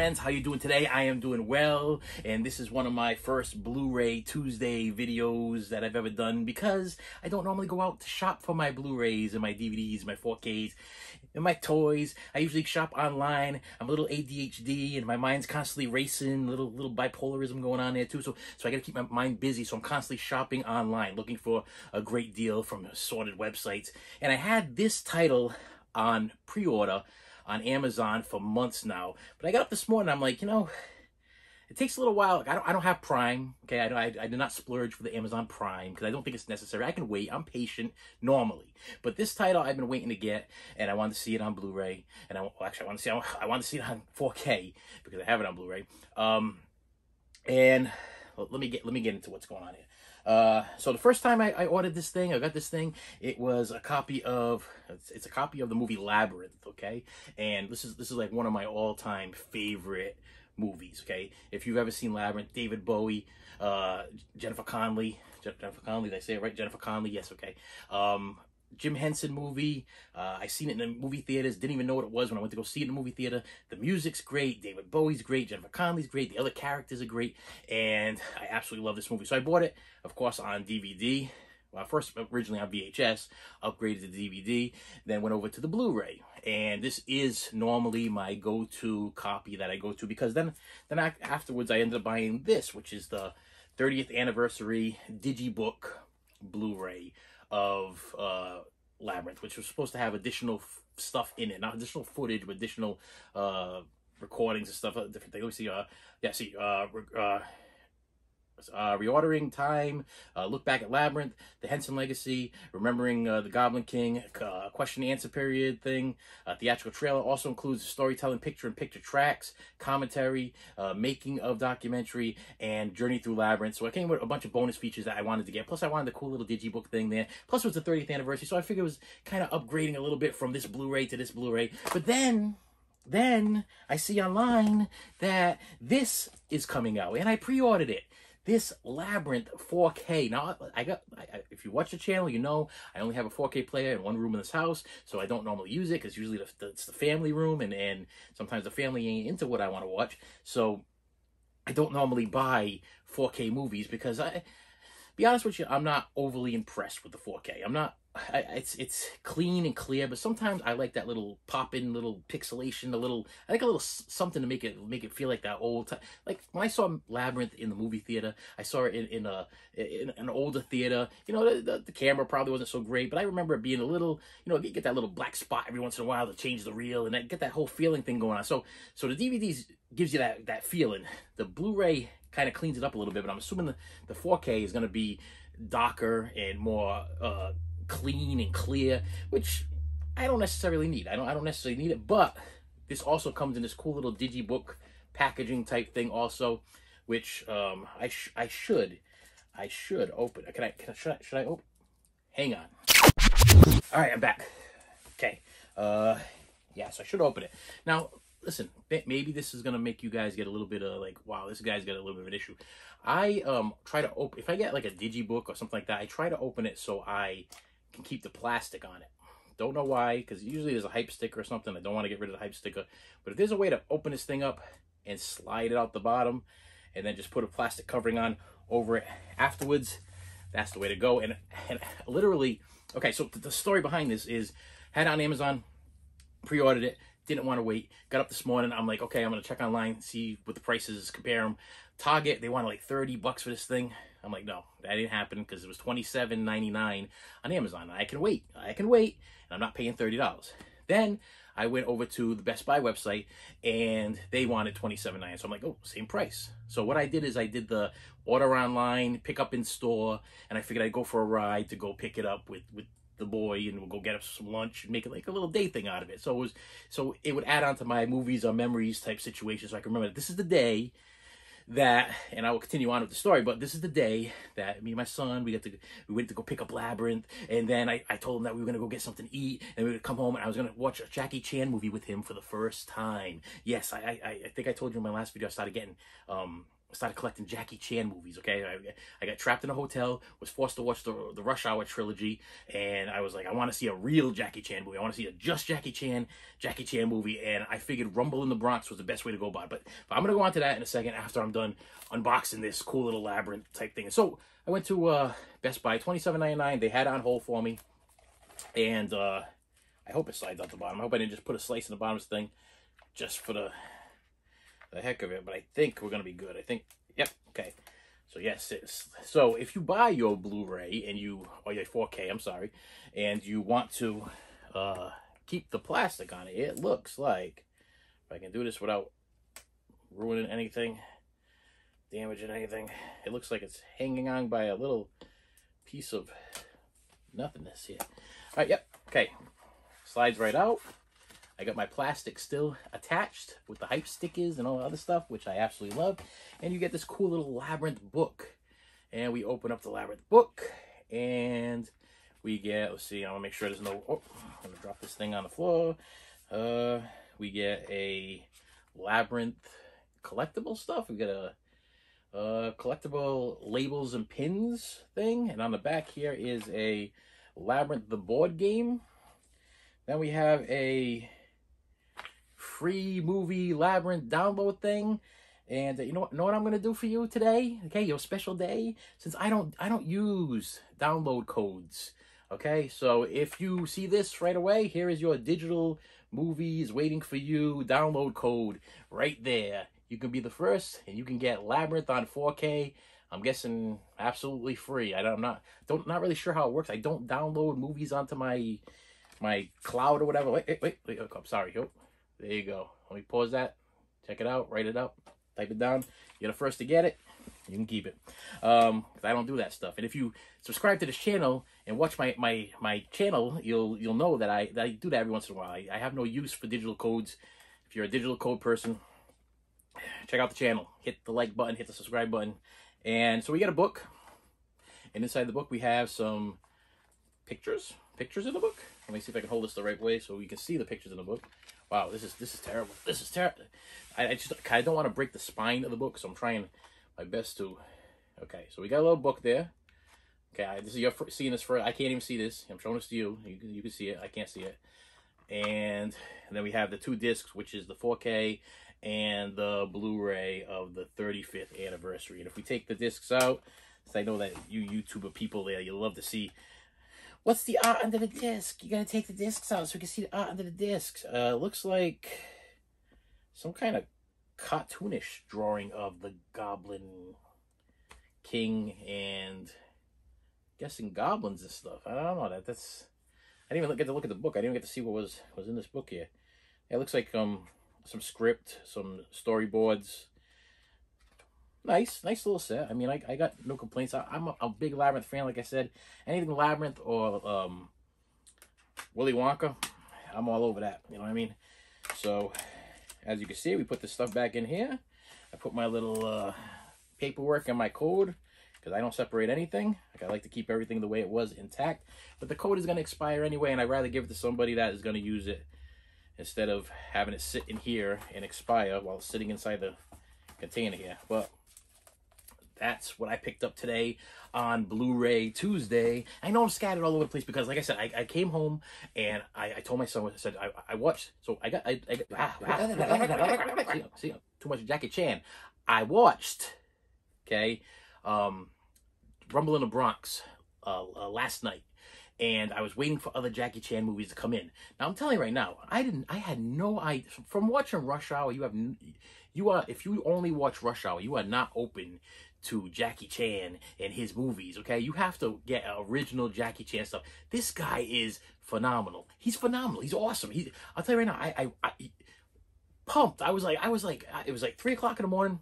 friends, how you doing today? I am doing well, and this is one of my first Blu-ray Tuesday videos that I've ever done because I don't normally go out to shop for my Blu-rays and my DVDs, my 4Ks, and my toys. I usually shop online. I'm a little ADHD, and my mind's constantly racing, little bipolarism going on there too, so I gotta keep my mind busy, so I'm constantly shopping online, looking for a great deal from assorted websites. And I had this title on pre-order on Amazon for months now, but I got up this morning, I'm like, you know, it takes a little while. I don't have Prime, okay? I do not splurge for the Amazon Prime because I don't think it's necessary. I can wait. I'm patient normally, but this title I've been waiting to get, and I wanted to see it on Blu-ray, and I want to see it on 4K because I have it on Blu-ray. And well, let me get into what's going on here. So the first time I ordered this thing, I got this thing, it was a copy of, it's a copy of the movie Labyrinth, okay? And this is like one of my all-time favorite movies, okay? If you've ever seen Labyrinth, David Bowie, Jennifer Connelly, did I say it right? Jennifer Connelly, yes, okay. Jim Henson movie. I seen it in the movie theaters. Didn't even know what it was when I went to go see it in the movie theater. The music's great. David Bowie's great. Jennifer Connelly's great. The other characters are great. And I absolutely love this movie. So I bought it, of course, on DVD. Well, first originally on VHS, upgraded to DVD, then went over to the Blu-ray. And this is normally my go-to copy that I go to because then afterwards I ended up buying this, which is the 30th anniversary Digibook Blu-ray of Labyrinth, which was supposed to have additional stuff in it, not additional footage, but additional recordings and stuff, different things. Let me see, reordering time, look back at Labyrinth, the Henson legacy, remembering the Goblin King, question and answer period thing, theatrical trailer, also includes storytelling, picture-in-picture tracks, commentary, making of documentary, and journey through Labyrinth. So I came with a bunch of bonus features that I wanted to get, plus I wanted the cool little digibook thing there, plus it was the 30th anniversary, so I figured it was kind of upgrading a little bit from this Blu-ray to this Blu-ray. But then I see online that this is coming out, and I pre-ordered it. This Labyrinth 4K. Now, if you watch the channel, you know I only have a 4K player in one room in this house, so I don't normally use it because usually it's the family room, and sometimes the family ain't into what I want to watch. So I don't normally buy 4K movies because be honest with you, I'm not overly impressed with the 4K. I'm not. It's clean and clear, but sometimes I like that little pop-in, little pixelation, I like a little something to make it feel like that old time. Like when I saw Labyrinth in the movie theater, I saw it in an older theater. You know, the camera probably wasn't so great, but I remember it being a little, you know, you get that little black spot every once in a while to change the reel, and get that whole feeling thing going on. So the DVDs gives you that feeling. The Blu-ray kind of cleans it up a little bit, but I'm assuming the 4K is going to be darker and more clean and clear, which I don't necessarily need. I don't necessarily need it, but this also comes in this cool little digibook packaging type thing also, which I should open. Should I open? Hang on. All right, I'm back. Okay. Yeah, so I should open it. Now, listen, maybe this is gonna make you guys get a little bit of like, wow, this guy's got a little bit of an issue. I try to open, if I get like a digibook or something like that, I try to open it so I can keep the plastic on it. Don't know why, because usually there's a hype sticker or something. I don't want to get rid of the hype sticker, but if there's a way to open this thing up and slide it out the bottom and then just put a plastic covering on over it afterwards, that's the way to go. And literally, okay, so the story behind this is, had it on Amazon, pre-ordered it, didn't want to wait, got up this morning, I'm like, okay, I'm gonna check online, see what the prices, compare them. Target, they wanted like $30 for this thing. I'm like, no, that didn't happen because it was $27.99 on Amazon. I can wait, and I'm not paying $30. Then I went over to the Best Buy website, and they wanted $27.99. So I'm like, oh, same price. So what I did is I did the order online, pick up in store, and I figured I'd go for a ride to go pick it up with the boy, and we'll go get us some lunch and make it like a little day thing out of it. So it would add on to my movies or memories type situation, so I can remember that this is the day that, and I will continue on with the story, but this is the day that me and my son, we went to go pick up Labyrinth, and then I told him that we were going to go get something to eat, and we would come home, and I was going to watch a Jackie Chan movie with him for the first time. Yes, I think I told you in my last video I started getting started collecting Jackie Chan movies, okay? I got trapped in a hotel, was forced to watch the Rush Hour trilogy, and I was like, I want to see a real Jackie Chan movie. I want to see a just Jackie Chan movie, and I figured Rumble in the Bronx was the best way to go about it. But I'm going to go on to that in a second after I'm done unboxing this cool little Labyrinth type thing. So I went to Best Buy, $27.99. They had it on hold for me, and I hope it slides out the bottom. I hope I didn't just put a slice in the bottom of this thing just for the heck of it, but I think we're gonna be good. I think, yep, okay. So yes, so if you buy your Blu-ray and or your 4K, I'm sorry, and you want to keep the plastic on it, it looks like, if I can do this without ruining anything, damaging anything, it looks like it's hanging on by a little piece of nothingness here. All right, yep, okay, slides right out. I got my plastic still attached with the hype stickers and all the other stuff, which I absolutely love. And you get this cool little Labyrinth book. And we open up the Labyrinth book, and we get, let's see, I want to make sure there's no, oh, I'm going to drop this thing on the floor. We get a Labyrinth collectible stuff. We get a collectible labels and pins thing. And on the back here is a Labyrinth the board game. Then we have a free movie Labyrinth download thing. And you know what I'm gonna do for you today? Okay, your special day. Since I don't use download codes. Okay, so if you see this right away, here is your digital movies waiting for you download code right there. You can be the first, and you can get Labyrinth on 4K. I'm guessing absolutely free. I'm not really sure how it works. I don't download movies onto my cloud or whatever. Wait, I'm sorry. Oh, there you go. Let me pause that. Check it out. Write it up. Type it down. You're the first to get it. You can keep it. 'Cause I don't do that stuff. And if you subscribe to this channel and watch my channel, you'll know that I do that every once in a while. I have no use for digital codes. If you're a digital code person, check out the channel. Hit the like button. Hit the subscribe button. And so we got a book. And inside the book we have some pictures in the book. Let me see if I can hold this the right way so you can see the pictures in the book. Wow, this is terrible. This is terrible. I don't want to break the spine of the book, so I'm trying my best to. Okay, so we got a little book there. Okay, this is your seeing this first. I can't even see this. I'm showing this to you. You can see it. I can't see it. And then we have the 2 discs, which is the 4K and the Blu-ray of the 35th anniversary. And if we take the discs out, so I know that you YouTuber people there, you love to see. What's the art under the disc? You gotta take the discs out so we can see the art under the discs. Looks like some kind of cartoonish drawing of the Goblin King and guessing goblins and stuff. I don't know. That's. I didn't even get to look at the book. I didn't even get to see what was in this book here. It looks like some script, some storyboards. Nice little set. I mean, I got no complaints. I'm a big Labyrinth fan, like I said. Anything Labyrinth or Willy Wonka, I'm all over that. You know what I mean? So, as you can see, we put this stuff back in here. I put my little paperwork and my code, because I don't separate anything. Like, I like to keep everything the way it was intact. But the code is going to expire anyway, and I'd rather give it to somebody that is going to use it instead of having it sit in here and expire while it's sitting inside the container here. But that's what I picked up today on Blu-ray Tuesday. I know I'm scattered all over the place because, like I said, I came home and I told my son, I said, I watched, so I got see, too much Jackie Chan. I watched, okay, Rumble in the Bronx last night. And I was waiting for other Jackie Chan movies to come in. Now, I'm telling you right now, I had no idea. From watching Rush Hour, if you only watch Rush Hour, you are not open to Jackie Chan and his movies, okay? You have to get original Jackie Chan stuff. This guy is phenomenal. He's phenomenal. He's awesome. I'll tell you right now, I pumped. It was like 3 o'clock in the morning.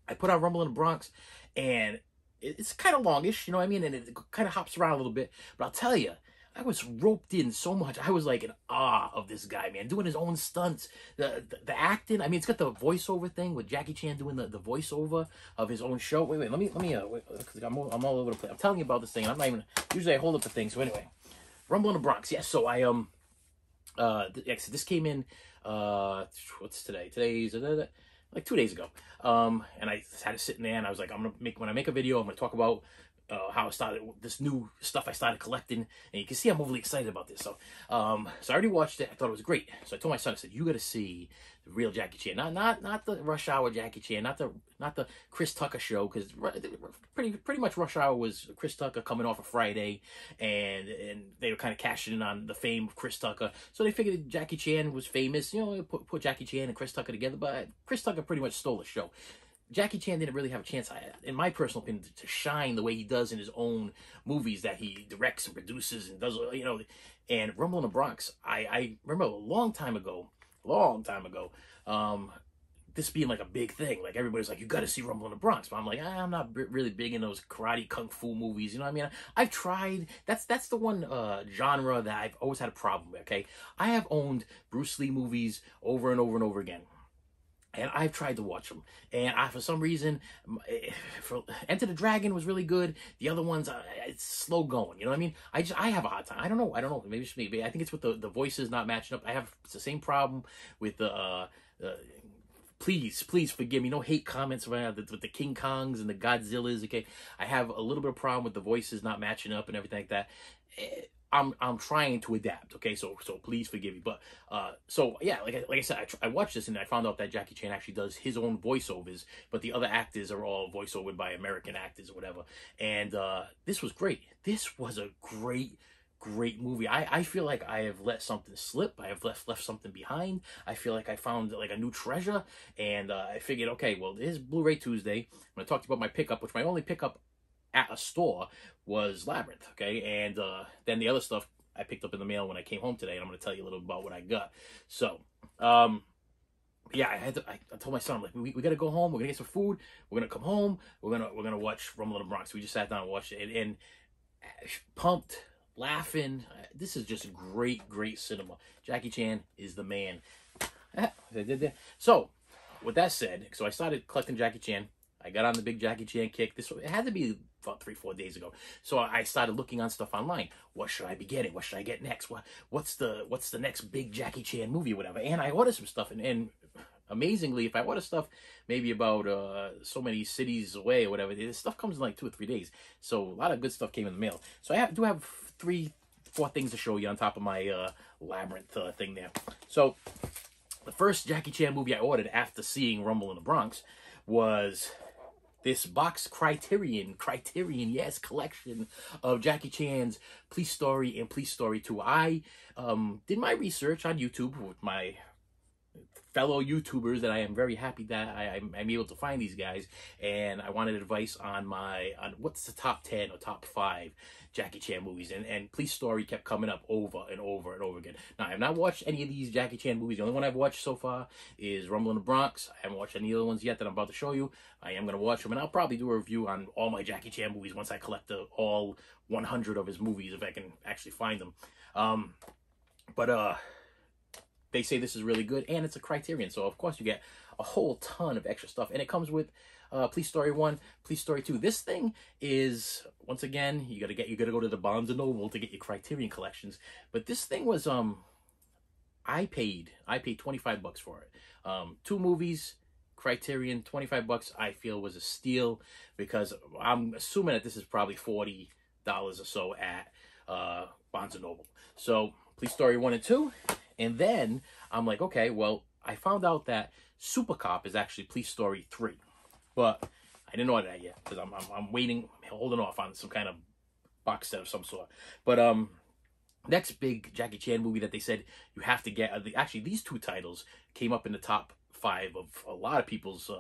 I put on Rumble in the Bronx, and it's kind of longish, you know what I mean? And it kind of hops around a little bit. But I'll tell you, I was roped in so much. I was like in awe of this guy, man. Doing his own stunts. The acting. I mean, it's got the voiceover thing with Jackie Chan doing the voiceover of his own show. Wait, let me wait, cause I'm all over the place. I'm telling you about this thing. And I'm not even, usually I hold up the thing. So anyway, Rumble in the Bronx. Yes, so this came in, what's today? Today's like 2 days ago. And I had it sitting there, and I was like, when I make a video, I'm gonna talk about how I started this new stuff I started collecting, and you can see I'm overly excited about this. So, so I already watched it. I thought it was great. So I told my son, I said, "You got to see the real Jackie Chan, not the Rush Hour Jackie Chan, not the Chris Tucker show, because pretty much Rush Hour was Chris Tucker coming off a Friday, and they were kind of cashing in on the fame of Chris Tucker. So they figured Jackie Chan was famous, you know, put Jackie Chan and Chris Tucker together. But Chris Tucker pretty much stole the show. Jackie Chan didn't really have a chance, in my personal opinion, to shine the way he does in his own movies that he directs and produces and does, you know. And Rumble in the Bronx, I remember a long time ago, this being like a big thing. Like, everybody's like, you got to see Rumble in the Bronx. But I'm like, I'm not really big in those karate kung fu movies. You know what I mean? I've tried. That's the one genre that I've always had a problem with, okay? I have owned Bruce Lee movies over and over and over again. And I've tried to watch them, and for some reason, Enter the Dragon was really good. The other ones, it's slow going. You know what I mean? I have a hard time. I don't know. Maybe it's me. I think it's with the voices not matching up. It's the same problem with the. Please forgive me. No hate comments around with the King Kongs and the Godzillas. Okay, I have a little bit of problem with the voices not matching up and everything like that. I'm trying to adapt, okay? So please forgive me. But so yeah, like I said, I watched this and I found out that Jackie Chan actually does his own voiceovers, but the other actors are all voiceovered by American actors or whatever. And this was great. This was a great movie. I feel like I have let something slip. I have left something behind. I feel like I found like a new treasure, and I figured, okay, well, this is Blu-ray Tuesday. I'm gonna talk to you about my pickup, which my only pickup at a store was Labyrinth, okay? And then the other stuff I picked up in the mail when I came home today, and I'm going to tell you a little about what I got. So, yeah, I told my son, I'm like, we got to go home. We're going to get some food. We're going to come home. We're going to watch Rumble in the Bronx. We just sat down and watched it, and pumped, laughing. This is just great cinema. Jackie Chan is the man. So, with that said, so I started collecting Jackie Chan. I got on the big Jackie Chan kick. It had to be about 3-4 days ago. So I started looking on stuff online. What should I be getting? What should I get next? What's the next big Jackie Chan movie or whatever? And I ordered some stuff, and amazingly, if I order stuff maybe about so many cities away or whatever, this stuff comes in like 2 or 3 days. So a lot of good stuff came in the mail. So I do have 3-4 things to show you on top of my Labyrinth thing there. So the first Jackie Chan movie I ordered after seeing Rumble in the Bronx was this box Criterion, yes, collection of Jackie Chan's Police Story and Police Story 2. I did my research on YouTube with my fellow YouTubers, and I am very happy that I'm able to find these guys, and I wanted advice on what's the top 10 or top 5 Jackie Chan movies, and Police Story kept coming up over and over and over again. Now, I have not watched any of these Jackie Chan movies. The only one I've watched so far is Rumble in the Bronx. I haven't watched any other ones yet that I'm about to show you. I am going to watch them, and I'll probably do a review on all my Jackie Chan movies once I collect all 100 of his movies, if I can actually find them. They say this is really good, and it's a Criterion, so of course you get a whole ton of extra stuff, and it comes with Police Story 1, Police Story 2. This thing is, once again, you gotta go to the Barnes & Noble to get your Criterion collections, but this thing was, I paid $25 for it. 2 movies, Criterion, $25, I feel was a steal, because I'm assuming that this is probably $40 or so at Barnes & Noble. So, Police Story 1 and 2, and then I'm like, okay, well, I found out that Super Cop is actually Police Story 3, but I didn't order that yet because I'm waiting, holding off on some kind of box set of some sort. But next big Jackie Chan movie that they said you have to get, actually these 2 titles came up in the top 5 of a lot of people's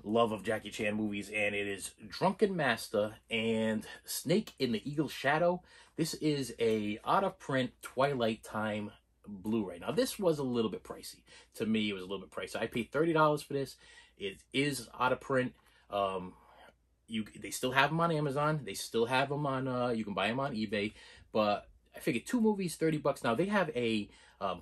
love of Jackie Chan movies, and it is Drunken Master and Snake in the Eagle's Shadow. This is a out-of-print Twilight Time Blu-ray. Now, this was a little bit pricey. To me, it was a little bit pricey. I paid $30 for this. It is out of print. They still have them on Amazon. They still have them on, you can buy them on eBay. But I figured 2 movies, $30. Now, they have a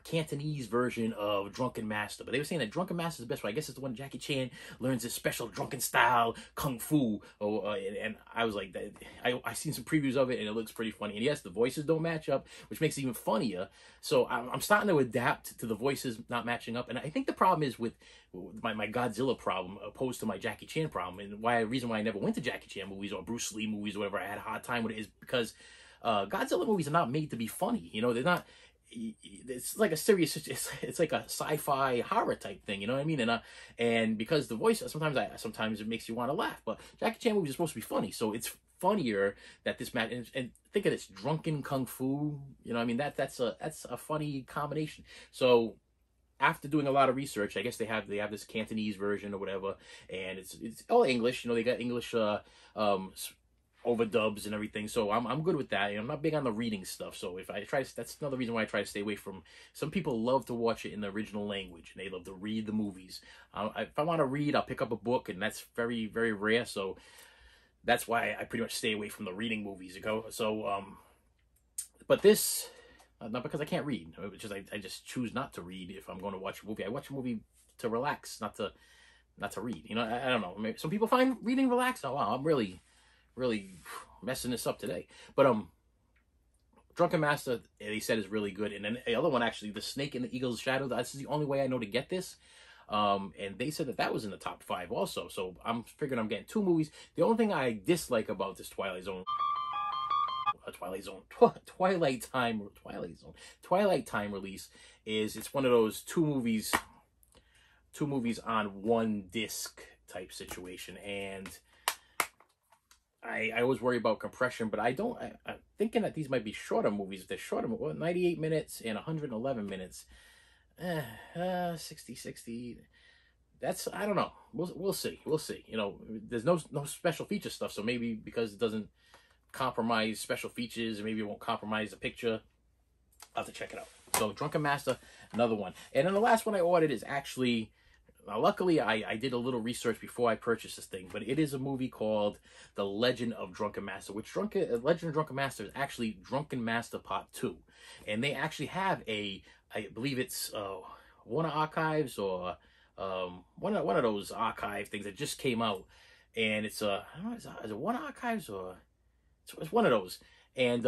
Cantonese version of Drunken Master. But they were saying that Drunken Master is the best one. I guess it's the one Jackie Chan learns his special drunken style kung fu. And I was like, I seen some previews of it, and it looks pretty funny. And yes, the voices don't match up, which makes it even funnier. So I'm starting to adapt to the voices not matching up. And I think the problem is with my Godzilla problem opposed to my Jackie Chan problem. And reason why I never went to Jackie Chan movies or Bruce Lee movies or whatever, I had a hard time with it, is because Godzilla movies are not made to be funny. You know, they're not. It's like a serious. It's like a sci-fi horror type thing. You know what I mean? And because the voice sometimes it makes you want to laugh. But Jackie Chan movies are supposed to be funny, so it's funnier that this match. And think of this drunken kung fu. You know what I mean? That's a funny combination. So after doing a lot of research, I guess they have this Cantonese version or whatever, and it's all English. You know, they got English overdubs and everything, so I'm good with that. You know, I'm not big on the reading stuff, so if I try, that's another reason why I try to stay away from. Some people love to watch it in the original language, and they love to read the movies. If I want to read, I'll pick up a book, and that's very, very rare. So that's why I pretty much stay away from the reading movies. So but this. Not because I can't read, it's just I just choose not to read if I'm going to watch a movie. I watch a movie to relax, not to read. You know, I don't know. Maybe some people find reading relaxing. Oh wow, I'm really messing this up today. But Drunken Master, they said, is really good. And then the other one, actually, The Snake and the Eagle's Shadow. This is the only way I know to get this. And they said that was in the top 5 also. So I'm figuring I'm getting 2 movies. The only thing I dislike about this Twilight Time release is it's one of those two movies on one disc type situation, and I always worry about compression, but I'm thinking that these might be shorter movies. They're shorter, 98 minutes and 111 minutes. 60. That's, I don't know. We'll see. You know, there's no special feature stuff, so maybe because it doesn't compromise special features, maybe it won't compromise the picture. I'll have to check it out. So Drunken Master, another one. And then the last one I ordered is actually, luckily I did a little research before I purchased this thing, but it is a movie called The Legend of Drunken Master, which Legend of Drunken Master is actually Drunken Master Part 2. And they actually have I believe it's Warner Archives or one of those archive things that just came out. And it's I don't know, is it Warner Archives or it's one of those. And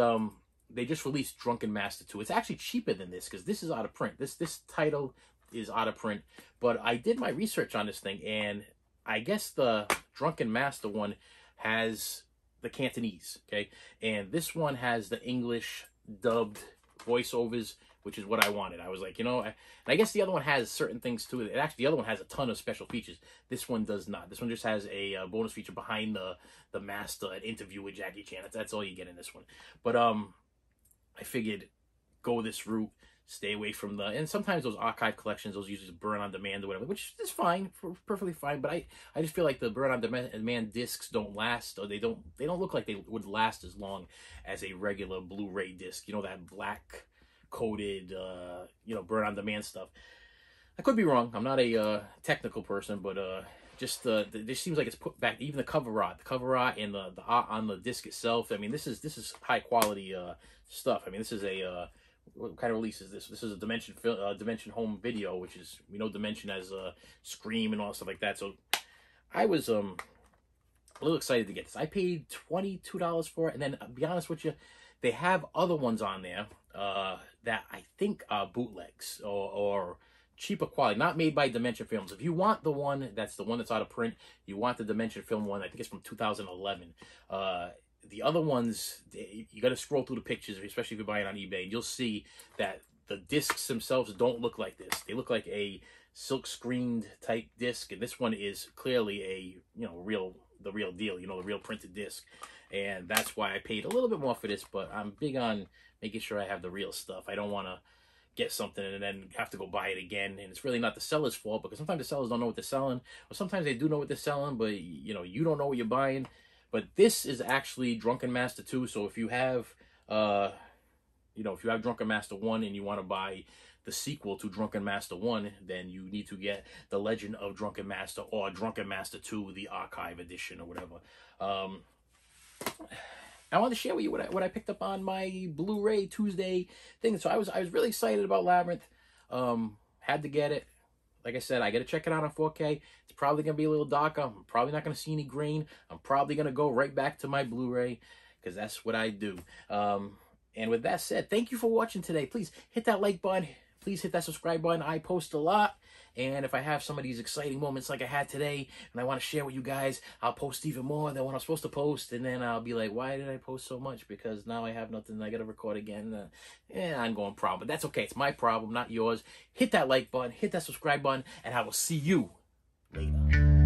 they just released Drunken Master 2. It's actually cheaper than this because this is out of print. This title is out of print. But I did my research on this thing, and I guess the Drunken Master one has the Cantonese, okay? And this one has the English dubbed voiceovers, which is what I wanted. I was like, you know, and I guess the other one has certain things to it. Actually, the other one has a ton of special features. This one does not. This one just has a bonus feature behind the master, an interview with Jackie Chan. That's all you get in this one. But I figured go this route, stay away from and sometimes those archive collections, those usually burn on demand or whatever, which is fine, perfectly fine. But I just feel like the burn on demand discs don't last, or they don't look like they would last as long as a regular Blu-ray disc. You know, that black coated, you know, burn on demand stuff. I could be wrong. I'm not a technical person, but just this seems like it's put back. Even the cover art and the art on the disc itself. I mean, this is high quality stuff. I mean, this is a what kind of release is this? This is a Dimension home video, which is, we know Dimension as Scream and all stuff like that. So I was a little excited to get this. I paid $22 for it, and then, to be honest with you, they have other ones on there that I think are bootlegs or cheaper quality, not made by Dimension Films. If you want the one that's out of print, you want the Dimension Film one, I think it's from 2011. The other ones, you got to scroll through the pictures, especially if you're buying on eBay, and you'll see that the discs themselves don't look like this. They look like a silk screened type disc, and this one is clearly a, you know, the real deal, you know, the real printed disc. And that's why I paid a little bit more for this, but I'm big on making sure I have the real stuff. I don't want to get something and then have to go buy it again, and it's really not the seller's fault, because sometimes the sellers don't know what they're selling, or sometimes they do know what they're selling, but you know, you don't know what you're buying. But this is actually Drunken Master 2, so if you have you know, if you have Drunken Master 1 and you want to buy the sequel to Drunken Master 1, then you need to get The Legend of Drunken Master or Drunken Master 2, the archive edition or whatever. I wanted to share with you what I picked up on my Blu-ray Tuesday thing. So I was really excited about Labyrinth. Had to get it. Like I said, I got to check it out on 4K. It's probably going to be a little darker. I'm probably not going to see any green. I'm probably going to go right back to my Blu-ray because that's what I do. And with that said, thank you for watching today. Please hit that like button. Please hit that subscribe button. I post a lot. And if I have some of these exciting moments like I had today and I want to share with you guys, I'll post even more than what I'm supposed to post. And then I'll be like, why did I post so much? Because now I have nothing. I got to record again. Ongoing problem. But that's okay. It's my problem, not yours. Hit that like button. Hit that subscribe button. And I will see you later.